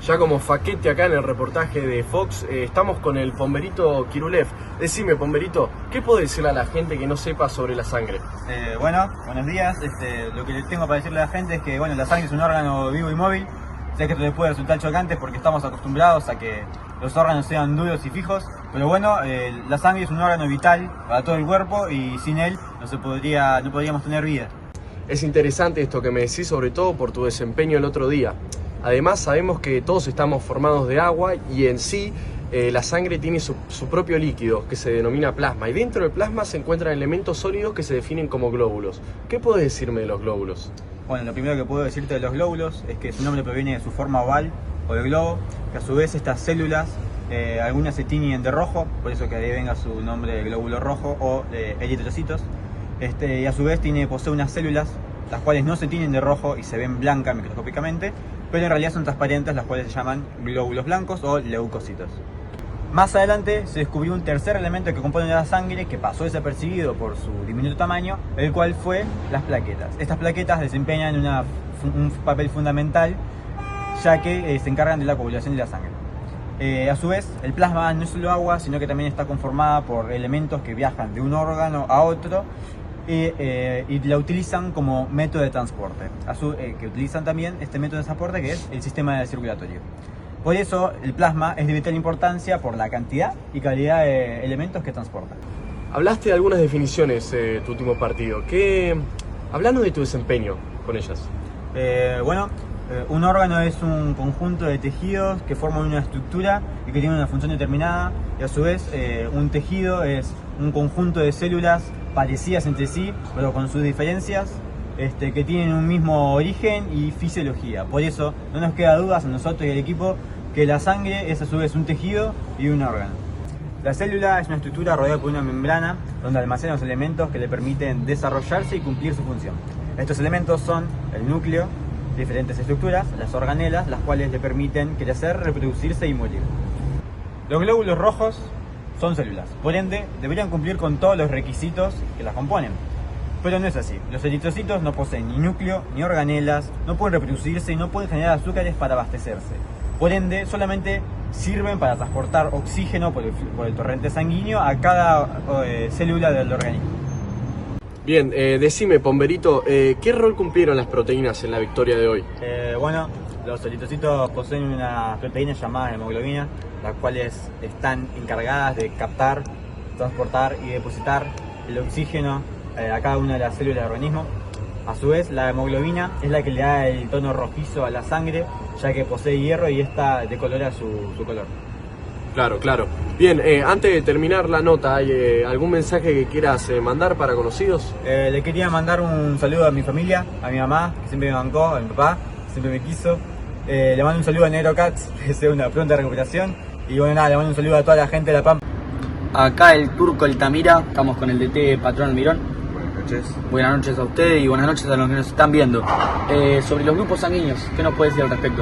Ya como Faquete acá en el reportaje de Fox, estamos con el Pomberito Kirulev. Decime, Pomberito, ¿qué puedo decirle a la gente que no sepa sobre la sangre? Buenos días. Lo que les tengo para decirle a la gente es que la sangre es un órgano vivo y móvil. Sé que esto les puede resultar chocante porque estamos acostumbrados a que los órganos sean duros y fijos, pero la sangre es un órgano vital para todo el cuerpo y sin él no podríamos tener vida. Es interesante esto que me decís, sobre todo por tu desempeño el otro día. Además, sabemos que todos estamos formados de agua y en sí la sangre tiene su propio líquido que se denomina plasma, y dentro del plasma se encuentran elementos sólidos que se definen como glóbulos. ¿Qué podés decirme de los glóbulos? Lo primero que puedo decirte de los glóbulos es que su nombre proviene de su forma oval o de globo, que a su vez estas células, algunas se tiñen de rojo, por eso que de ahí venga su nombre de glóbulo rojo o de eritrocitos, y a su vez posee unas células las cuales no se tiñen de rojo y se ven blancas microscópicamente, pero en realidad son transparentes, las cuales se llaman glóbulos blancos o leucocitos. Más adelante se descubrió un tercer elemento que compone la sangre que pasó desapercibido por su diminuto tamaño, el cual fue las plaquetas. Estas plaquetas desempeñan un papel fundamental, ya que se encargan de la coagulación de la sangre. A su vez, el plasma no es solo agua, sino que también está conformada por elementos que viajan de un órgano a otro y la utilizan como método de transporte. Que utilizan también este método de transporte, que es el sistema circulatorio. Por eso el plasma es de vital importancia por la cantidad y calidad de elementos que transporta. Hablaste de algunas definiciones tu último partido. Hablando de tu desempeño con ellas. Un órgano es un conjunto de tejidos que forman una estructura y que tienen una función determinada, y a su vez un tejido es un conjunto de células parecidas entre sí, pero con sus diferencias, que tienen un mismo origen y fisiología. Por eso no nos queda dudas a nosotros y al equipo que la sangre es a su vez un tejido y un órgano. La célula es una estructura rodeada por una membrana donde almacena los elementos que le permiten desarrollarse y cumplir su función. Estos elementos son el núcleo, diferentes estructuras, las organelas, las cuales le permiten crecer, reproducirse y morir. Los glóbulos rojos son células, por ende deberían cumplir con todos los requisitos que las componen. Pero no es así. Los eritrocitos no poseen ni núcleo ni organelas, no pueden reproducirse y no pueden generar azúcares para abastecerse. Por ende, solamente sirven para transportar oxígeno por el torrente sanguíneo a cada célula del organismo. Bien, decime, Pomberito, ¿qué rol cumplieron las proteínas en la victoria de hoy? Los eritrocitos poseen unas proteínas llamadas hemoglobina, las cuales están encargadas de captar, transportar y depositar el oxígeno a cada una de las células del organismo. A su vez, la hemoglobina es la que le da el tono rojizo a la sangre, ya que posee hierro y esta decolora su color. Claro. Bien, antes de terminar la nota, ¿hay algún mensaje que quieras mandar para conocidos? Le quería mandar un saludo a mi familia, a mi mamá, que siempre me bancó, a mi papá, que siempre me quiso. Le mando un saludo a Negro Cats, que sea una pronta recuperación. Y le mando un saludo a toda la gente de La Pampa. Acá el Turco Altamira, estamos con el DT Patrón Almirón. Buenas noches. Buenas noches a ustedes y buenas noches a los que nos están viendo. Sobre los grupos sanguíneos, ¿qué nos puede decir al respecto?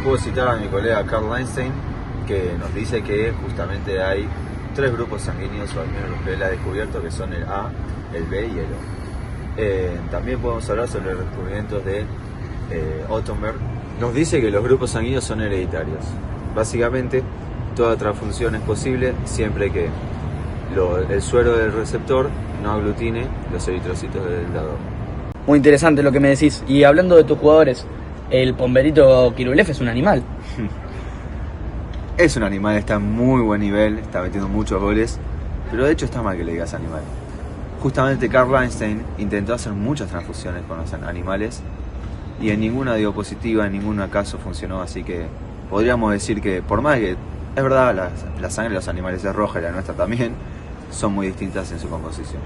Puedo citar a mi colega Carl Einstein, que nos dice que justamente hay 3 grupos sanguíneos, o al menos los que él ha descubierto, que son el A, el B y el O. También podemos hablar sobre los descubrimientos de Ottenberg. Nos dice que los grupos sanguíneos son hereditarios. Básicamente, toda transfusión es posible siempre que el suero del receptor no aglutine los eritrocitos del dador. Muy interesante lo que me decís. Y hablando de tus jugadores, el Pomberito Kirulev es un animal. Es un animal, está en muy buen nivel, está metiendo muchos goles, pero de hecho está mal que le digas animal. Justamente Carl Einstein intentó hacer muchas transfusiones con los animales y en ninguna dio positiva, en ningún caso funcionó, así que podríamos decir que, por más que es verdad, la sangre de los animales es roja y la nuestra también, son muy distintas en su composición.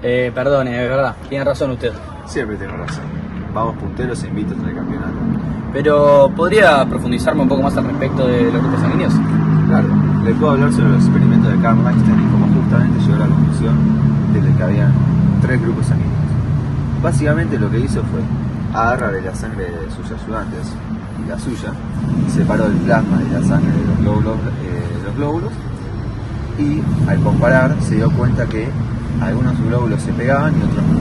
Perdone, es verdad, tiene razón usted. Siempre tengo razón. Vamos punteros e invictos en el campeonato. Pero, ¿podría profundizarme un poco más al respecto de los grupos sanguíneos? Claro, le puedo hablar sobre los experimentos de Carl Einstein y cómo justamente llegó a la conclusión de que había 3 grupos sanguíneos. Básicamente lo que hizo fue agarrar la sangre de sus ayudantes y la suya, separó el plasma de la sangre de los glóbulos y al comparar se dio cuenta que algunos glóbulos se pegaban y otros no.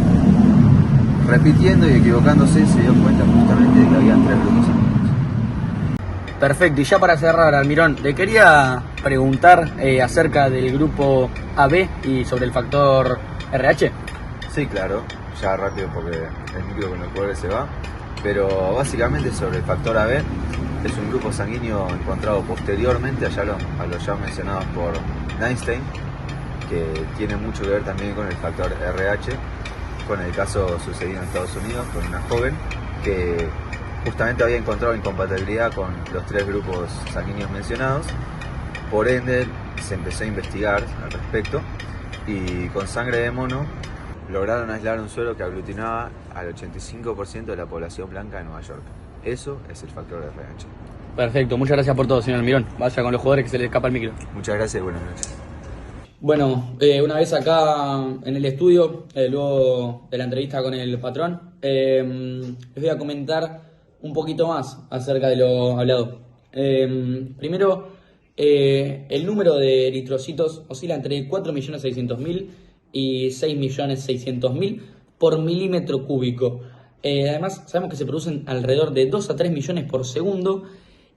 Repitiendo y equivocándose se dio cuenta justamente de que había 3 grupos sanguíneos. Perfecto, y ya para cerrar, Almirón, le quería preguntar acerca del grupo AB y sobre el factor RH. Sí, claro, ya rápido porque el micro con el cual se va. Pero básicamente sobre el factor AB, es un grupo sanguíneo encontrado posteriormente a los ya mencionados por Einstein, que tiene mucho que ver también con el factor RH, con el caso sucedido en Estados Unidos con una joven que justamente había encontrado incompatibilidad con los 3 grupos sanguíneos mencionados. Por ende se empezó a investigar al respecto y con sangre de mono lograron aislar un suero que aglutinaba al 85% de la población blanca de Nueva York. Eso es el factor RH. Perfecto, muchas gracias por todo, señor Almirón. Vaya con los jugadores que se les escapa el micro. Muchas gracias y buenas noches. Bueno, una vez acá en el estudio, luego de la entrevista con el patrón, les voy a comentar un poquito más acerca de lo hablado. Primero, el número de eritrocitos oscila entre 4.600.000 y 6.600.000 por milímetro cúbico. Además, sabemos que se producen alrededor de 2 a 3 millones por segundo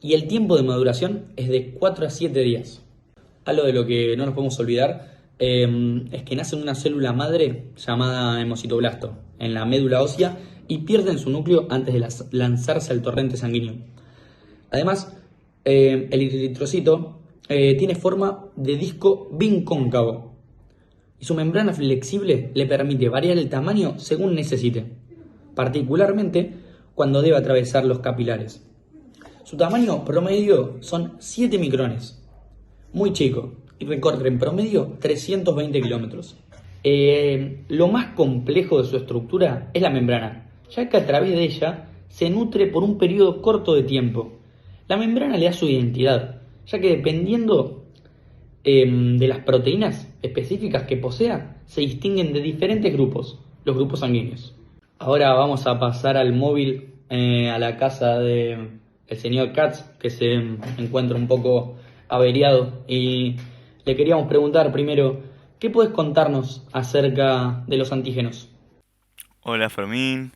y el tiempo de maduración es de 4 a 7 días. Algo de lo que no nos podemos olvidar es que nace una célula madre llamada hemocitoblasto en la médula ósea y pierden su núcleo antes de lanzarse al torrente sanguíneo. Además, el eritrocito tiene forma de disco bincóncavo y su membrana flexible le permite variar el tamaño según necesite, particularmente cuando debe atravesar los capilares. Su tamaño promedio son 7 micrones, muy chico, y recorre en promedio 320 kilómetros. Lo más complejo de su estructura es la membrana, ya que a través de ella se nutre por un periodo corto de tiempo. La membrana le da su identidad, ya que dependiendo de las proteínas específicas que posea, se distinguen de diferentes grupos, los grupos sanguíneos. Ahora vamos a pasar al móvil, a la casa del señor Katz, que se encuentra un poco averiado, y le queríamos preguntar primero, ¿qué puedes contarnos acerca de los antígenos? Hola Fermín,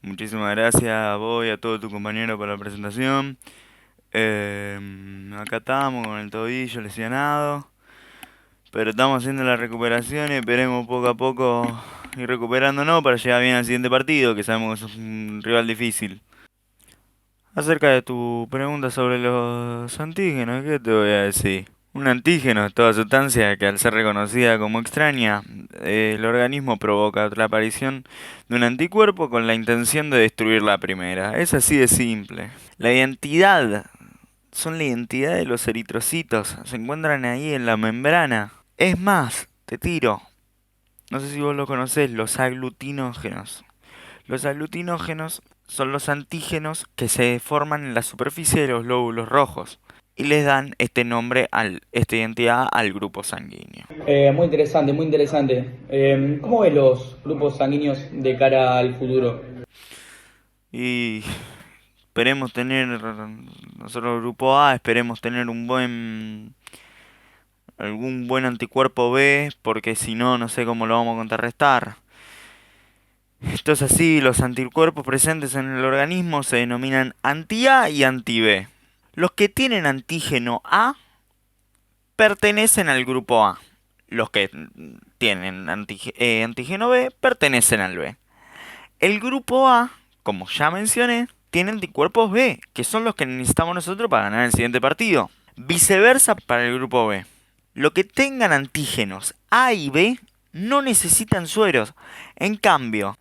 muchísimas gracias a vos y a todo tu compañero por la presentación. Acá estamos con el tobillo lesionado, pero estamos haciendo la recuperación y esperemos poco a poco ir recuperándonos para llegar bien al siguiente partido, que sabemos que es un rival difícil. Acerca de tu pregunta sobre los antígenos, ¿qué te voy a decir? Un antígeno es toda sustancia que al ser reconocida como extraña, el organismo provoca la aparición de un anticuerpo con la intención de destruir la primera. Es así de simple. Son la identidad de los eritrocitos, se encuentran ahí en la membrana. Es más, te tiro, no sé si vos lo conocés, los aglutinógenos. Los aglutinógenos son los antígenos que se forman en la superficie de los glóbulos rojos y les dan este nombre, esta identidad al grupo sanguíneo. Muy interesante, muy interesante. ¿Cómo ves los grupos sanguíneos de cara al futuro? Y esperemos tener, nosotros el grupo A, esperemos tener algún buen anticuerpo B, porque si no, no sé cómo lo vamos a contrarrestar. Esto es así, los anticuerpos presentes en el organismo se denominan anti-A y anti-B. Los que tienen antígeno A pertenecen al grupo A. Los que tienen antígeno B pertenecen al B. El grupo A, como ya mencioné, tiene anticuerpos B, que son los que necesitamos nosotros para ganar el siguiente partido. Viceversa para el grupo B. Los que tengan antígenos A y B no necesitan sueros. En cambio,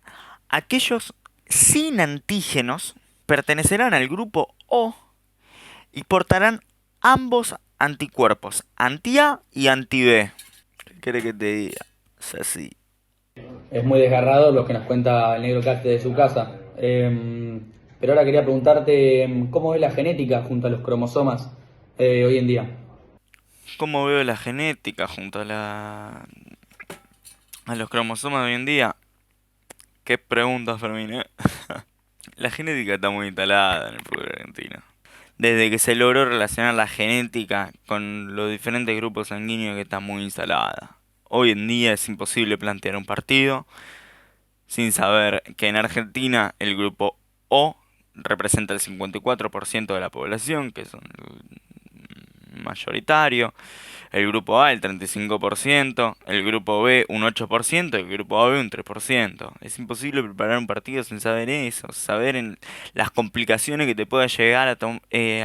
aquellos sin antígenos pertenecerán al grupo O y portarán ambos anticuerpos, anti-A y anti-B. ¿Qué querés que te diga? Es así. Es muy desgarrador lo que nos cuenta el negro Cate de su casa. Pero ahora quería preguntarte, ¿cómo ves la genética junto a los cromosomas hoy en día? ¿Cómo veo la genética junto a los cromosomas de hoy en día? Qué pregunta, Fermín, ¿eh? La genética está muy instalada en el fútbol argentino. Desde que se logró relacionar la genética con los diferentes grupos sanguíneos, que está muy instalada. Hoy en día es imposible plantear un partido sin saber que en Argentina el grupo O representa el 54% de la población, que son el mayoritario. El grupo A el 35%, el grupo B un 8%, el grupo AB un 3%. Es imposible preparar un partido sin saber eso, saber las complicaciones que te pueda llegar a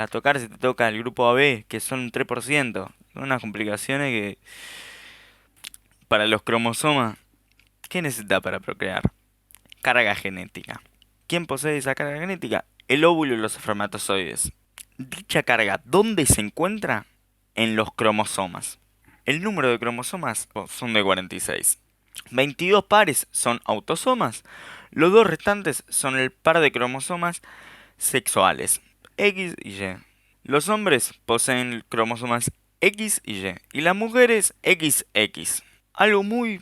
tocar si te toca el grupo AB, que son un 3%. Son unas complicaciones que para los cromosomas, ¿qué necesita para procrear? Carga genética. ¿Quién posee esa carga genética? El óvulo y los espermatozoides. Dicha carga, ¿dónde se encuentra? En los cromosomas. El número de cromosomas son de 46. 22 pares son autosomas. Los dos restantes son el par de cromosomas sexuales, X y Y. Los hombres poseen cromosomas X y Y y las mujeres XX. Algo muy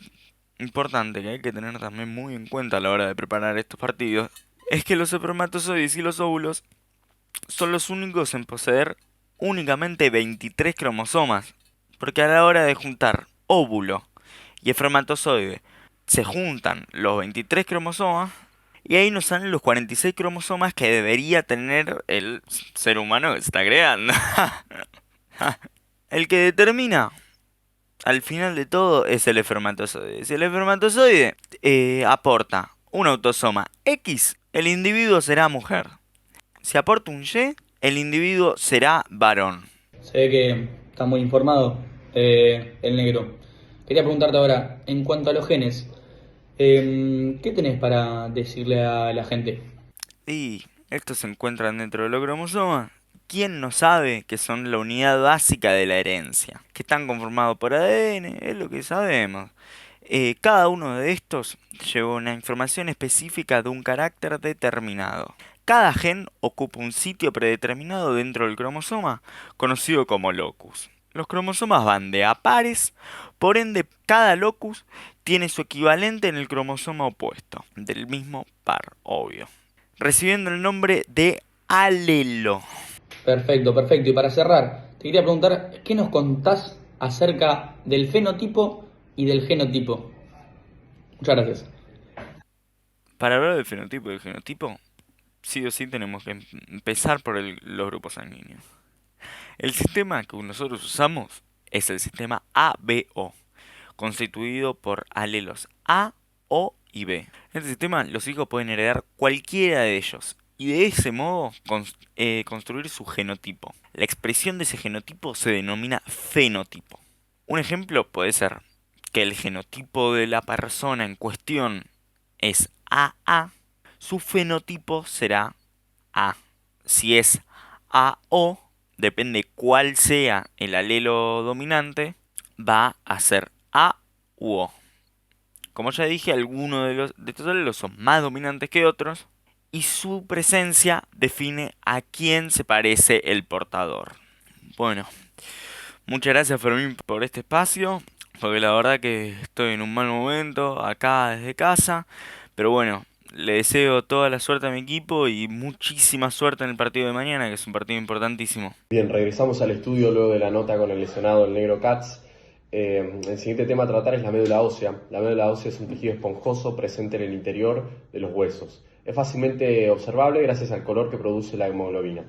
importante que hay que tener también muy en cuenta a la hora de preparar estos partidos es que los espermatozoides y los óvulos son los únicos en poseer únicamente 23 cromosomas, porque a la hora de juntar óvulo y espermatozoide se juntan los 23 cromosomas y ahí nos salen los 46 cromosomas que debería tener el ser humano que se está creando. El que determina al final de todo es el espermatozoide. Si el espermatozoide aporta un autosoma X, el individuo será mujer. Si aporta un Y, el individuo será varón. Se ve que está muy informado el negro. Quería preguntarte ahora, en cuanto a los genes, ¿qué tenés para decirle a la gente? Y estos se encuentran dentro de los cromosomas. ¿Quién no sabe que son la unidad básica de la herencia? Que están conformados por ADN, es lo que sabemos. Cada uno de estos lleva una información específica de un carácter determinado. Cada gen ocupa un sitio predeterminado dentro del cromosoma, conocido como locus. Los cromosomas van de a pares, por ende cada locus tiene su equivalente en el cromosoma opuesto, del mismo par, obvio, recibiendo el nombre de alelo. Perfecto, perfecto. Y para cerrar, te quería preguntar, ¿qué nos contás acerca del fenotipo y del genotipo? Muchas gracias. Para hablar del fenotipo y del genotipo, sí o sí tenemos que empezar por los grupos sanguíneos. El sistema que nosotros usamos es el sistema ABO, constituido por alelos A, O y B. En este sistema los hijos pueden heredar cualquiera de ellos y de ese modo construir su genotipo. La expresión de ese genotipo se denomina fenotipo. Un ejemplo puede ser que el genotipo de la persona en cuestión es AA, su fenotipo será A. Si es AO, depende cuál sea el alelo dominante, va a ser A u O. Como ya dije, algunos de estos alelos son más dominantes que otros y su presencia define a quién se parece el portador. Bueno, muchas gracias Fermín por este espacio, porque la verdad que estoy en un mal momento acá desde casa, pero bueno, le deseo toda la suerte a mi equipo y muchísima suerte en el partido de mañana, que es un partido importantísimo. Bien, regresamos al estudio luego de la nota con el lesionado, el negro Katz. El siguiente tema a tratar es la médula ósea. La médula ósea es un tejido esponjoso presente en el interior de los huesos. Es fácilmente observable gracias al color que produce la hemoglobina.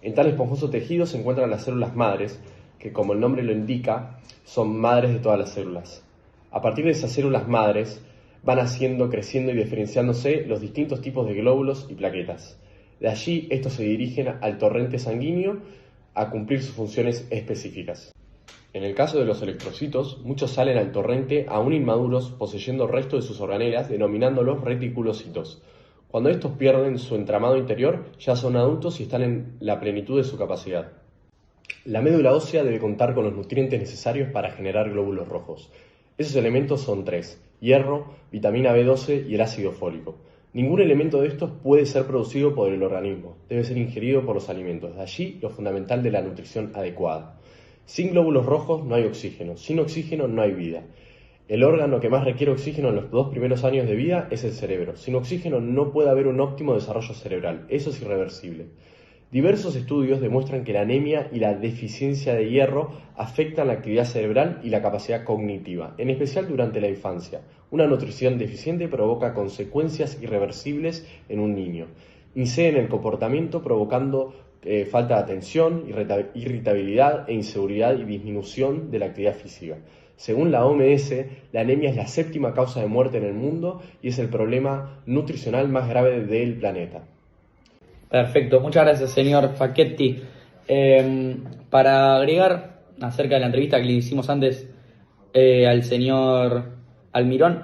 En tal esponjoso tejido se encuentran las células madres, que como el nombre lo indica, son madres de todas las células. A partir de esas células madres van haciendo, creciendo y diferenciándose los distintos tipos de glóbulos y plaquetas. De allí, estos se dirigen al torrente sanguíneo a cumplir sus funciones específicas. En el caso de los eritrocitos, muchos salen al torrente aún inmaduros, poseyendo restos de sus organelas, denominándolos reticulocitos. Cuando estos pierden su entramado interior, ya son adultos y están en la plenitud de su capacidad. La médula ósea debe contar con los nutrientes necesarios para generar glóbulos rojos. Esos elementos son 3: hierro, vitamina B12 y el ácido fólico. Ningún elemento de estos puede ser producido por el organismo, debe ser ingerido por los alimentos. De allí lo fundamental de la nutrición adecuada. Sin glóbulos rojos no hay oxígeno, sin oxígeno no hay vida. El órgano que más requiere oxígeno en los 2 primeros años de vida es el cerebro. Sin oxígeno no puede haber un óptimo desarrollo cerebral, eso es irreversible. Diversos estudios demuestran que la anemia y la deficiencia de hierro afectan la actividad cerebral y la capacidad cognitiva, en especial durante la infancia. Una nutrición deficiente provoca consecuencias irreversibles en un niño. incide en el comportamiento provocando falta de atención, irritabilidad e inseguridad y disminución de la actividad física. Según la OMS, la anemia es la 7ª causa de muerte en el mundo y es el problema nutricional más grave del planeta. Perfecto, muchas gracias, señor Facchetti. Para agregar acerca de la entrevista que le hicimos antes al señor Almirón,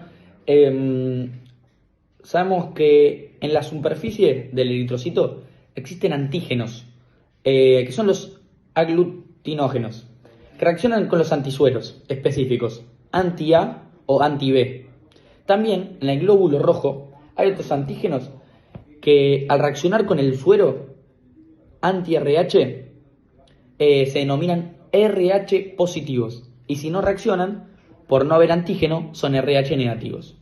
sabemos que en la superficie del eritrocito existen antígenos, que son los aglutinógenos, que reaccionan con los antisueros específicos, anti-A o anti-B. También en el glóbulo rojo hay otros antígenos que al reaccionar con el suero anti-RH se denominan RH positivos, y si no reaccionan, por no haber antígeno, son RH negativos.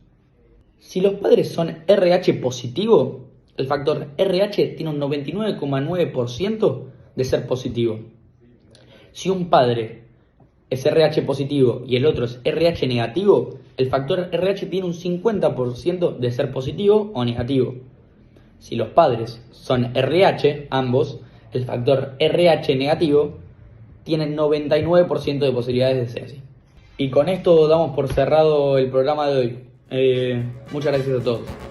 Si los padres son RH positivo, el factor RH tiene un 99,9% de ser positivo. Si un padre es RH positivo y el otro es RH negativo, el factor RH tiene un 50% de ser positivo o negativo. Si los padres son RH, ambos, el factor RH negativo tiene 99% de posibilidades de ser así. Y con esto damos por cerrado el programa de hoy. Muchas gracias a todos.